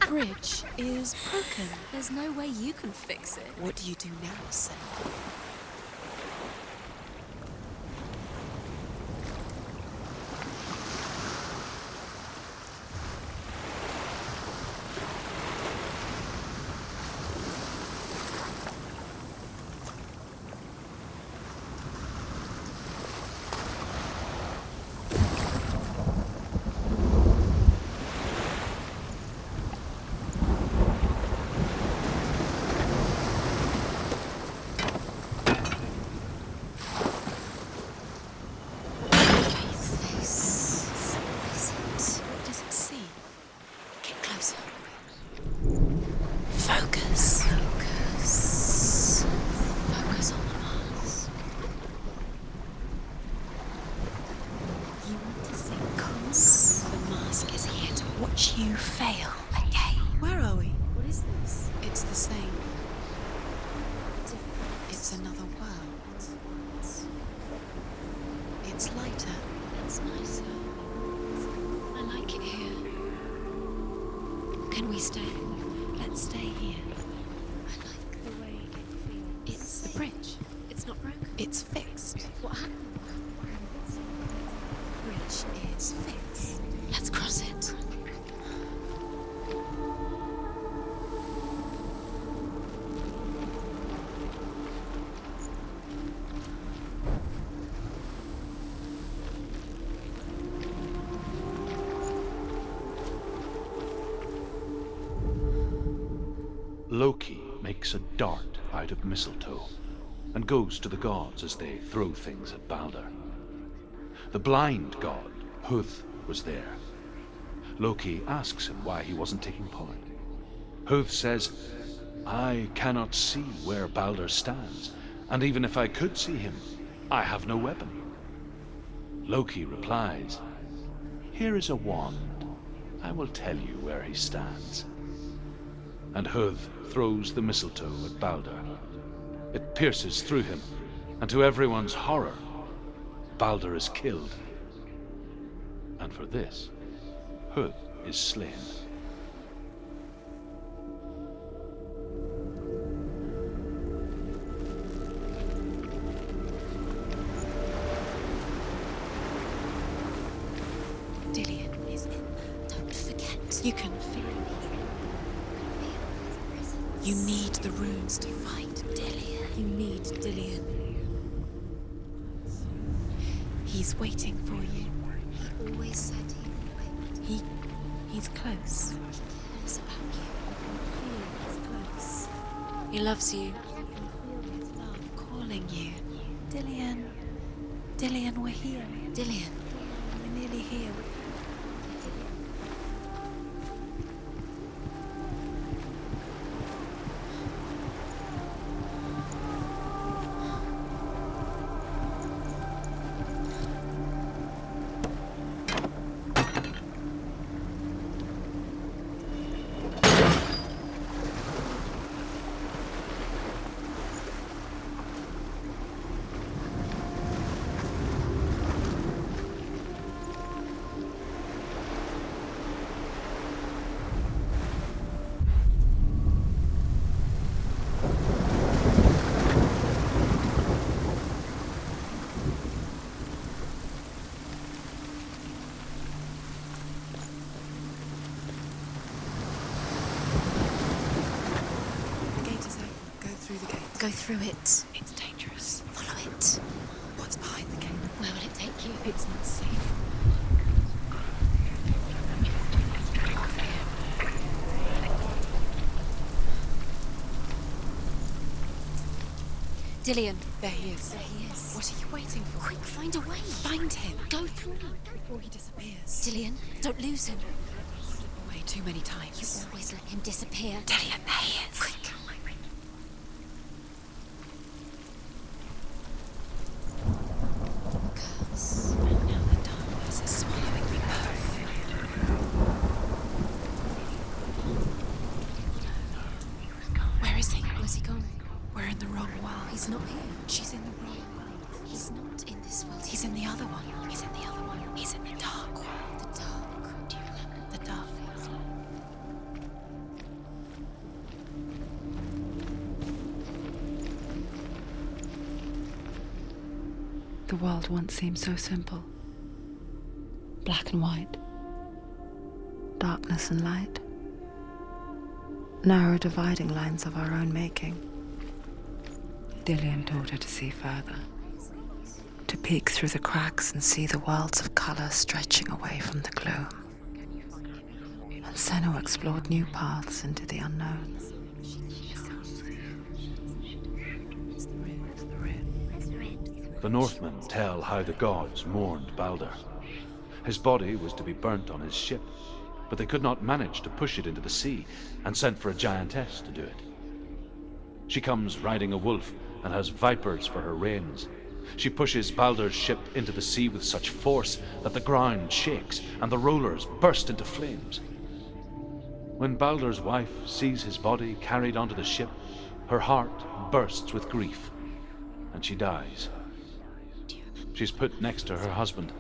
bridge is broken. There's no way you can fix it. What do you do now, Senua? You fail again. Where are we? What is this? It's the same. It's another world. It's lighter. It's nicer. I like it here. Can we stay? Let's stay here. I like the way it feels. It's the bridge. It's not broken. It's fixed. What happened? The bridge is fixed. Let's cross it. Loki makes a dart out of mistletoe and goes to the gods as they throw things at Balder. The blind god, Huth, was there. Loki asks him why he wasn't taking part. Huth says, "I cannot see where Balder stands, and even if I could see him, I have no weapon." Loki replies, "Here is a wand. I will tell you where he stands." And Huth throws the mistletoe at Balder. It pierces through him, and to everyone's horror, Balder is killed. And for this, Huth is slain. Dillion is in there. Don't forget. You can feel it. You need the runes to fight Dillion. You need Dillion. He's waiting for you. He always said he would wait. He's close. He cares about you. He's close. He loves you. You can feel his love calling you. Dillion. Dillion, we're here. Dillion. We're nearly here. Go through it. It's dangerous. Follow it. What's behind the gate? Where will it take you? It's not safe. Dillion. There he is. There he is. What are you waiting for? Quick, find a way. Find him. Go through. Before he disappears. Dillion, don't lose him. Slip away too many You times. always let him disappear. Dillion, there he is. Quick. Curse. And now the darkness is swallowing me both. Where is he? Where's he gone? We're in the wrong world. He's not here. She's in the wrong world. He's not in this world. He's in the other one. He's in the other one. He's in the dark world. the dark. Do you remember? The dark world. The world once seemed so simple. Black and white. Darkness and light. Narrow dividing lines of our own making. Dillian taught her to see further. To peek through the cracks and see the worlds of color stretching away from the gloom. And Senua explored new paths into the unknown. The Northmen tell how the gods mourned Balder. His body was to be burnt on his ship, but they could not manage to push it into the sea, and sent for a giantess to do it. She comes riding a wolf and has vipers for her reins. She pushes Balder's ship into the sea with such force that the ground shakes and the rollers burst into flames. When Balder's wife sees his body carried onto the ship, her heart bursts with grief, and she dies. She's put next to her husband,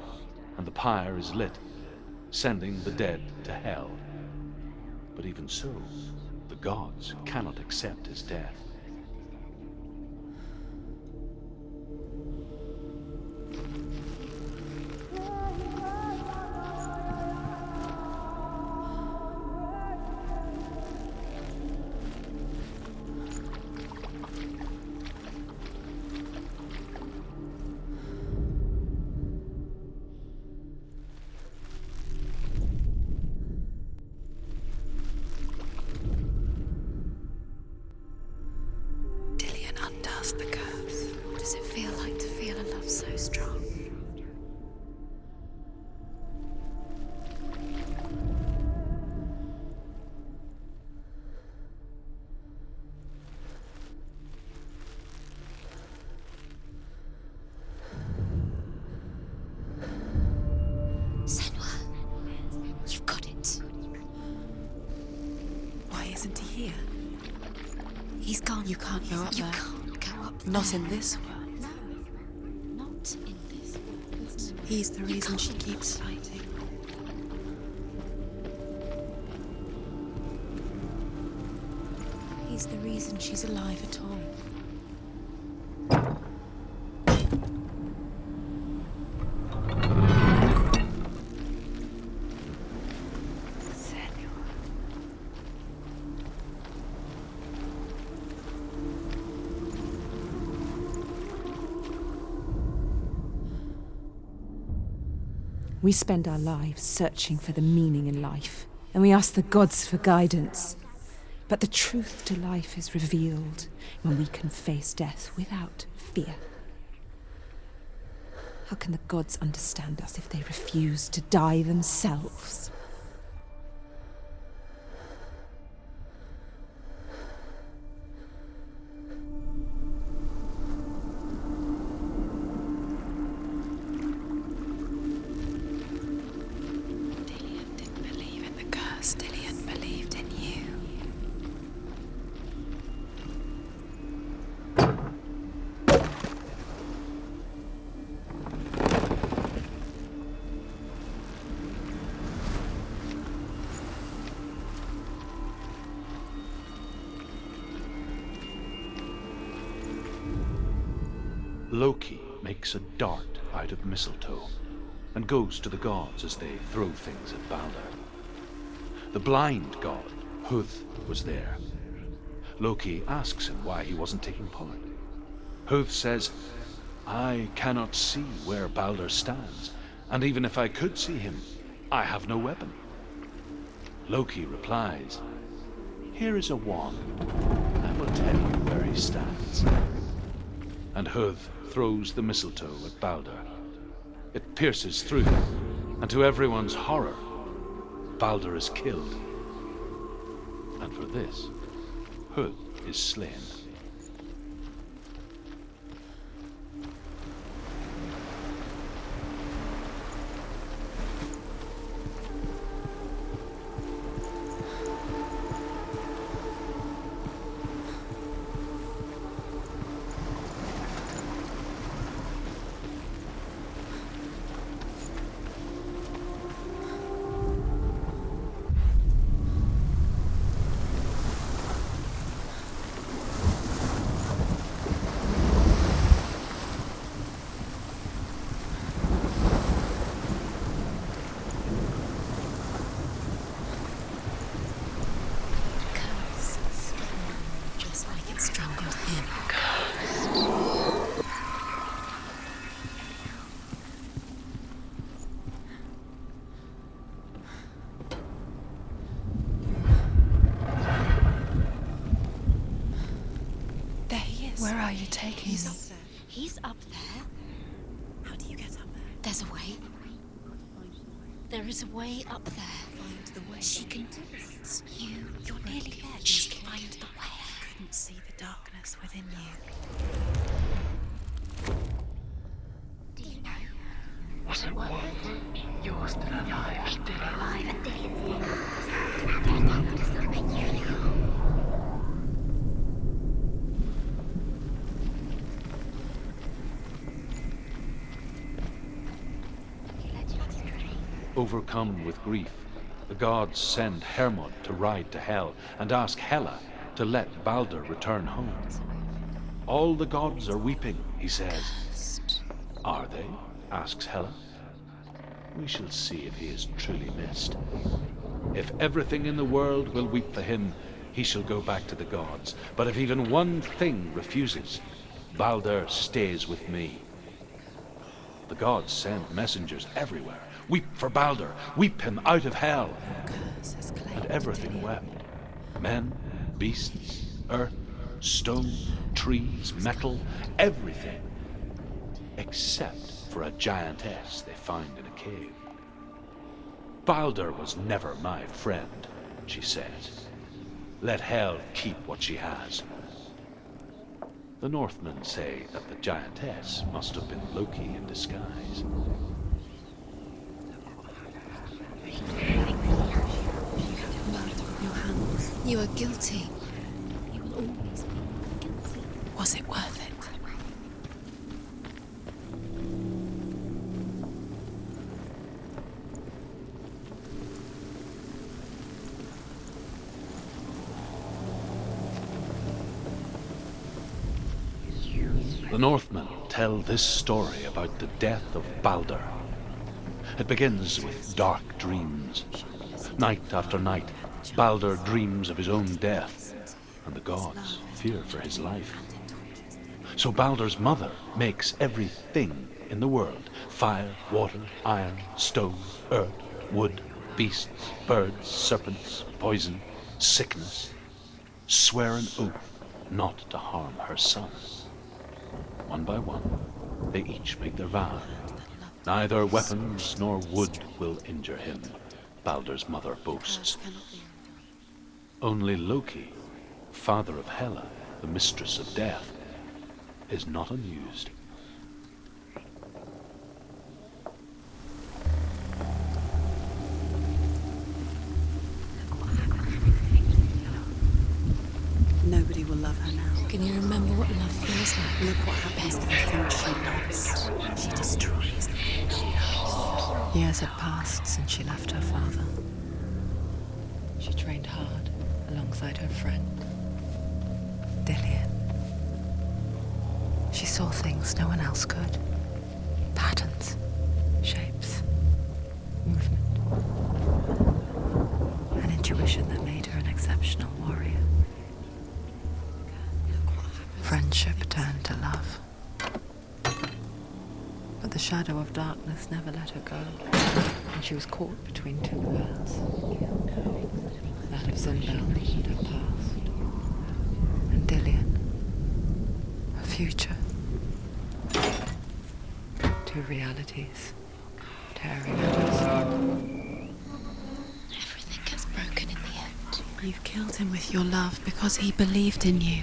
and the pyre is lit, sending the dead to hell. But even so, the gods cannot accept his death. Undoes the curse. What does it feel like to feel a love so strong? Senua, you've got it. Why isn't he here? He's gone. You can't go up You there. can't go up Not there. in this world. No, not in this world. He's the reason she keeps fighting. He's the reason she's alive at all. We spend our lives searching for the meaning in life, and we ask the gods for guidance. But the truth to life is revealed when we can face death without fear. How can the gods understand us if they refuse to die themselves? Dillian didn't believe in the curse. Dillian believed in you. Loki makes a dart out of mistletoe and goes to the gods as they throw things at Balder. The blind god, Huth, was there. Loki asks him why he wasn't taking part. Huth says, "I cannot see where Balder stands, and even if I could see him, I have no weapon." Loki replies, "Here is a wand. I will tell you where he stands." And Huth throws the mistletoe at Balder. It pierces through him, and to everyone's horror, Balder is killed. And for this, Huth is slain. is. Where are you taking me? He's up there. How do you get up there? There's a way. There is a way up there. Find the way. She can do it. You're nearly there. Just find the way. I couldn't see the darkness within you. Do you know? Was it worth it? You're still alive. Still alive. And Dylan's to something you know. Overcome with grief, the gods send Hermod to ride to Hell and ask Hela to let Balder return home. All the gods are weeping, he says. Are they? Asks Hela. We shall see if he is truly missed. If everything in the world will weep for him, he shall go back to the gods. But if even one thing refuses, Balder stays with me. The gods send messengers everywhere. Weep for Balder, weep him out of Hell. And everything wept. Men, beasts, earth, stone, trees, metal, everything. Except for a giantess they find in a cave. Balder was never my friend, she says. Let Hell keep what she has. The Northmen say that the giantess must have been Loki in disguise. Your hands. You are guilty. You will always be guilty. Was it worth it? The Northmen tell this story about the death of Balder. It begins with dark dreams. Night after night, Balder dreams of his own death, and the gods fear for his life. So Balder's mother makes everything in the world: fire, water, iron, stone, earth, wood, beasts, birds, serpents, poison, sickness, swear an oath not to harm her son. One by one, they each make their vow. Neither weapons nor wood will injure him, Balder's mother boasts. Only Loki, father of Hela, the mistress of death, is not amused. Nobody will love her now. Can you remember what love feels like? Look what happens to the thing she loves. She destroys the thing she loves. Years had passed since she left her father. She trained hard alongside her friend, Dillian. She saw things no one else could. Patterns, shapes, movement. An intuition that made her an exceptional warrior. Friendship turned to love. But the shadow of darkness never let her go, and she was caught between two worlds. That of Zindel and her past, and Dillian, her future. Two realities, tearing at her soul. Everything gets broken in the end. You've killed him with your love because he believed in you.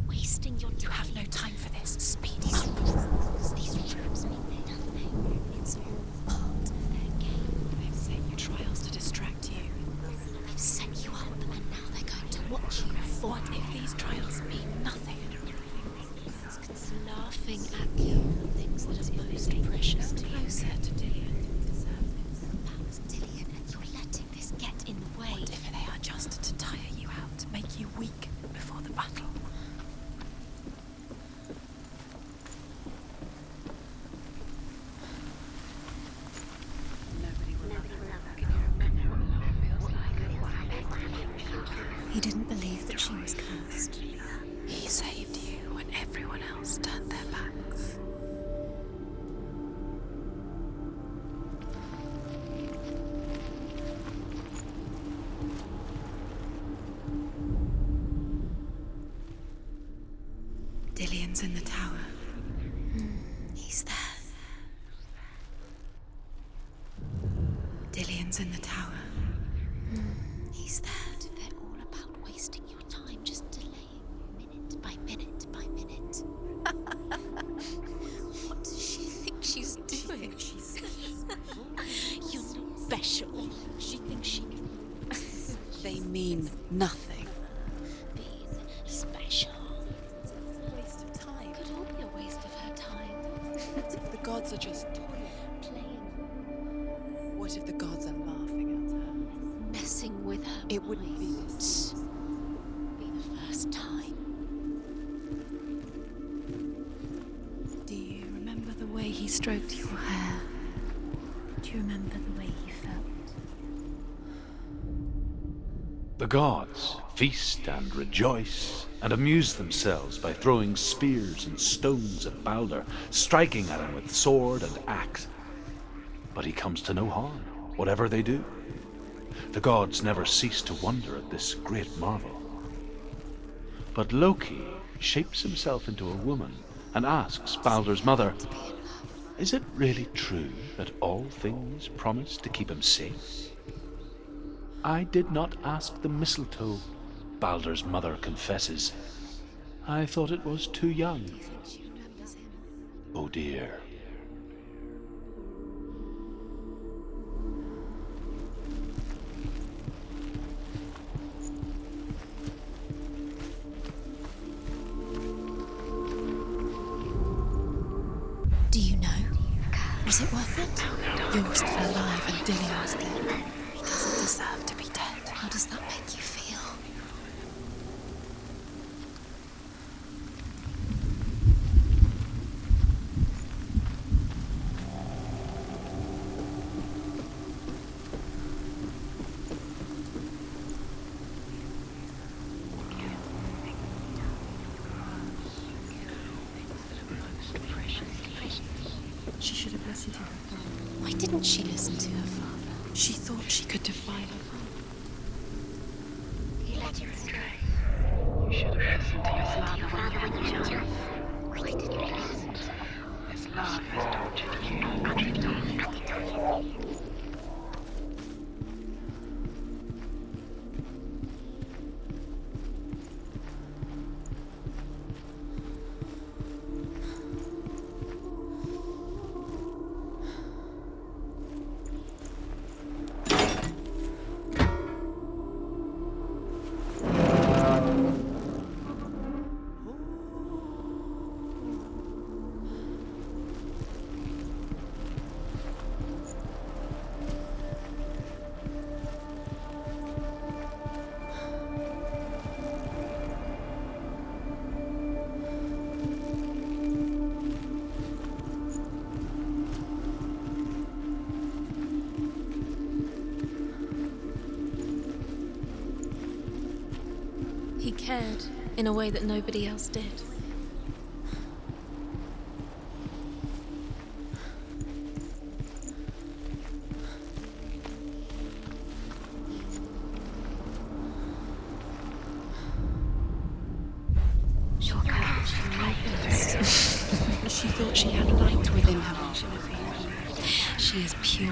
Wasting your time. You have no time for this. Speed These up. rules, these rules mean nothing. It's all part of their game. They've set you trials to distract you. They've set you up, and now they're going to watch you fall. What if these trials mean nothing? Laughing at you, things that are most precious to you. Closer to Dillian's in the tower. He's there. Dillian's in the tower. He's there. They're all about wasting your time, just delaying minute by minute by minute. What does she think she's doing? You're not special. She thinks she can They mean nothing. be special. Waste of time. Could all be a waste of her time. What if the gods are just Playing, What if the gods are laughing at her? messing with her. It wouldn't be this. Be the first time. Do you remember the way he stroked your hair? Do you remember the way he felt? The gods feast and rejoice and amuse themselves by throwing spears and stones at Balder, striking at him with sword and axe. But he comes to no harm, whatever they do. The gods never cease to wonder at this great marvel. But Loki shapes himself into a woman and asks Balder's mother, "Is it really true that all things promise to keep him safe?" "I did not ask the mistletoe," Balder's mother confesses. "I thought it was too young." She remembers him. Oh dear. Do you know? Was it worth it? You're still alive and Dillian's dead. He doesn't deserve to be dead. How does that make you feel? She should have listened to her father. Why didn't she listen to her father? She thought she could defy her father. He led you astray. You should have listened to your father when you were young. Why didn't you listen? His love has tortured you. He cared in a way that nobody else did. She thought she had light within her. She is pure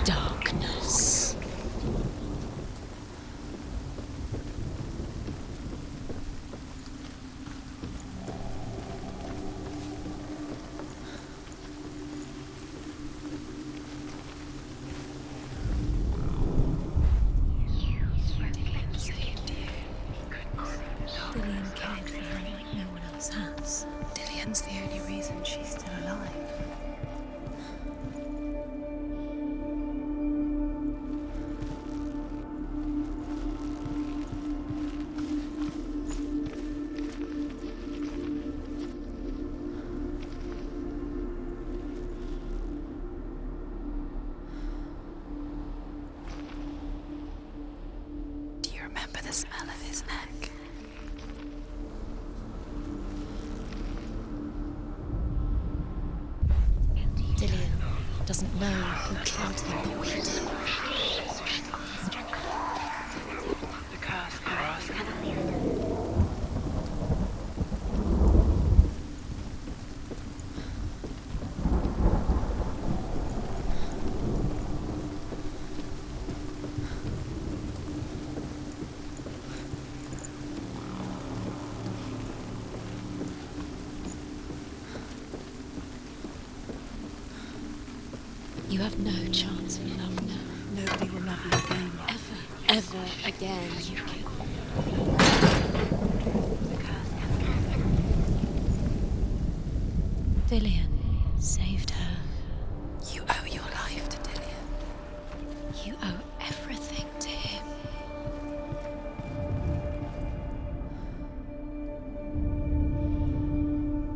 darkness. Dillian cared for her like no one else has. Dillian's the only reason she's still alive. Do you remember the smell of his neck? Dillian doesn't know who killed him, but we do. The curse cannot lift. No chance for love now. Nobody will love you again. Ever again. Dillian saved her. You owe your life to Dillian. You owe everything to him.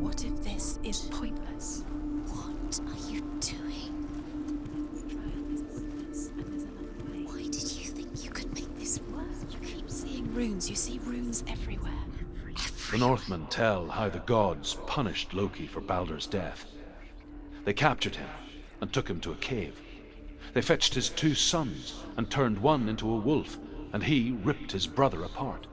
What if this is pointless? What are you doing? Why did you think you could make this work? You keep seeing runes. You see runes everywhere. The Northmen tell how the gods punished Loki for Baldur's death. They captured him and took him to a cave. They fetched his 2 sons and turned one into a wolf, and he ripped his brother apart.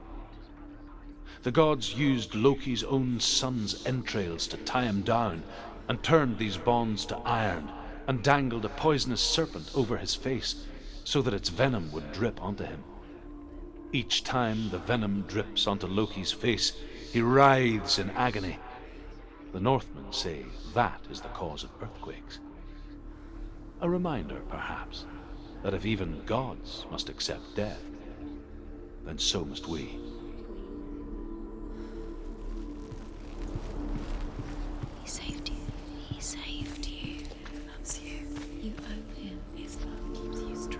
The gods used Loki's own son's entrails to tie him down and turned these bonds to iron and dangled a poisonous serpent over his face so that its venom would drip onto him. Each time the venom drips onto Loki's face, he writhes in agony. The Northmen say that is the cause of earthquakes. A reminder, perhaps, that if even gods must accept death, then so must we. He saved you. He saved you. That's you. You owe him. His love keeps you strong.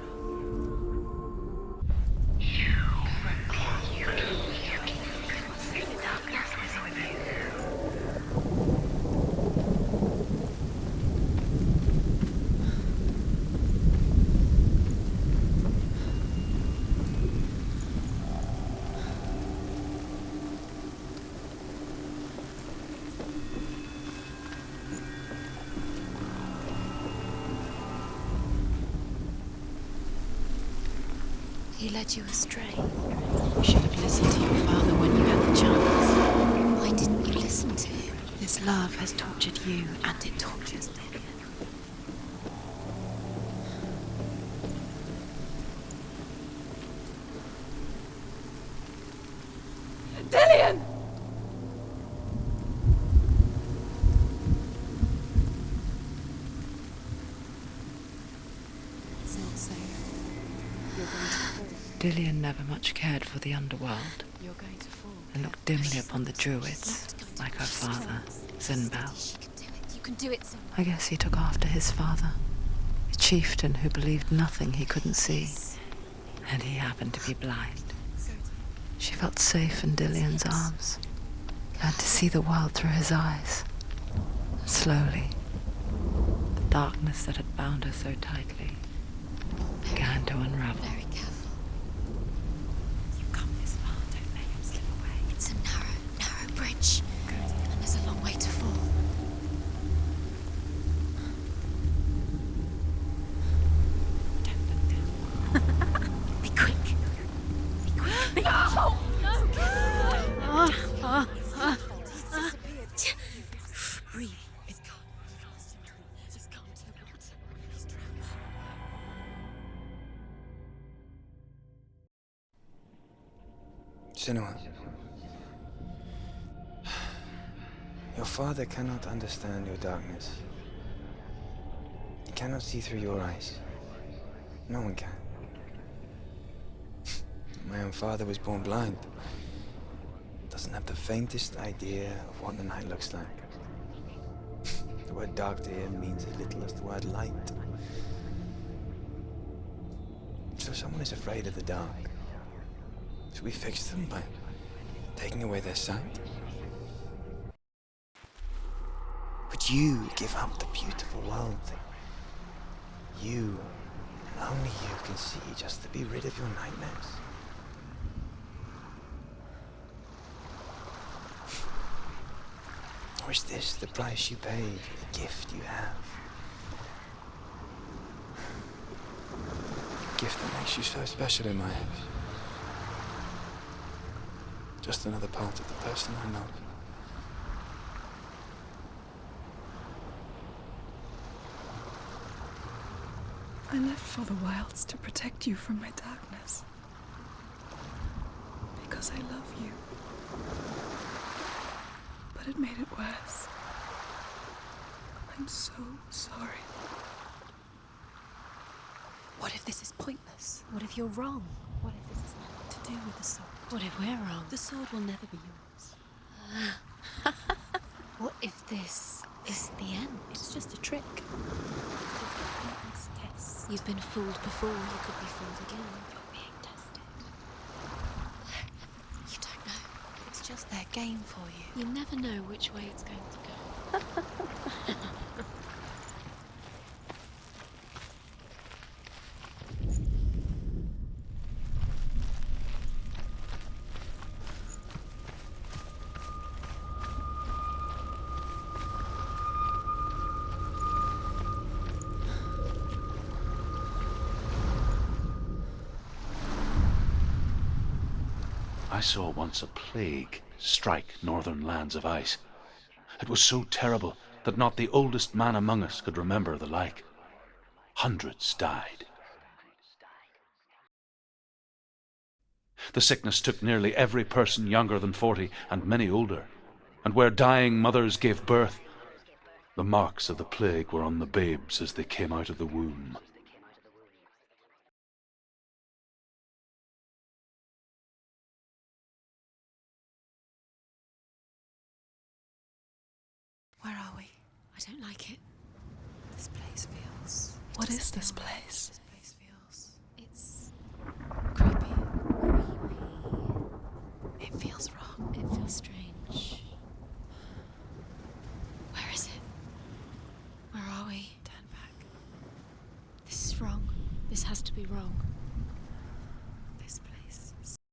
He led you astray. You should have listened to your father when you had the chance. Why didn't you listen to him? This love has tortured you, and it tortures Dillian. Dillian! It's not safe. You're going to fall. Dillian never much cared for the underworld You're going to fall. and looked dimly upon the druids, like her father, Zinbel. She can do it. You can do it, son. I guess he took after his father, a chieftain who believed nothing he couldn't see, and he happened to be blind. She felt safe in Dillian's arms, and to see the world through his eyes. And slowly, the darkness that had bound her so tightly began to unravel. Very careful. You've come this far, don't let him slip away. It's a narrow bridge. And there's a long way to fall. Don't look down. Be quick. Be quick. No! Breathe. Senua, your father cannot understand your darkness. He cannot see through your eyes. No one can. My own father was born blind. Doesn't have the faintest idea of what the night looks like. The word dark to him means as little as the word light. So someone is afraid of the dark. Should we fix them by taking away their sight? Would you give up the beautiful world that you, and only you, can see just to be rid of your nightmares? Or is this the price you pay for the gift you have? A gift that makes you so special in my eyes. Just another part of the person I love. I lived for the wilds to protect you from my darkness. Because I love you. But it made it worse. I'm so sorry. What if this is pointless? What if you're wrong? What if this is nothing to do with the sword? What if we're wrong? The sword will never be yours. What if this is the end? It's just a trick. It's tests. You've been fooled before, you could be fooled again. You're being tested. You don't know. It's just their game for you. You never know which way it's going to go. I saw once a plague strike northern lands of ice. It was so terrible that not the oldest man among us could remember the like. Hundreds died. The sickness took nearly every person younger than 40 and many older, and where dying mothers gave birth, the marks of the plague were on the babes as they came out of the womb. Where are we? I don't like it. This place feels... What is this feel right. place? This place feels... It's... creepy. It feels wrong. It feels strange. Where is it? Where are we? Turn back. This is wrong. This has to be wrong.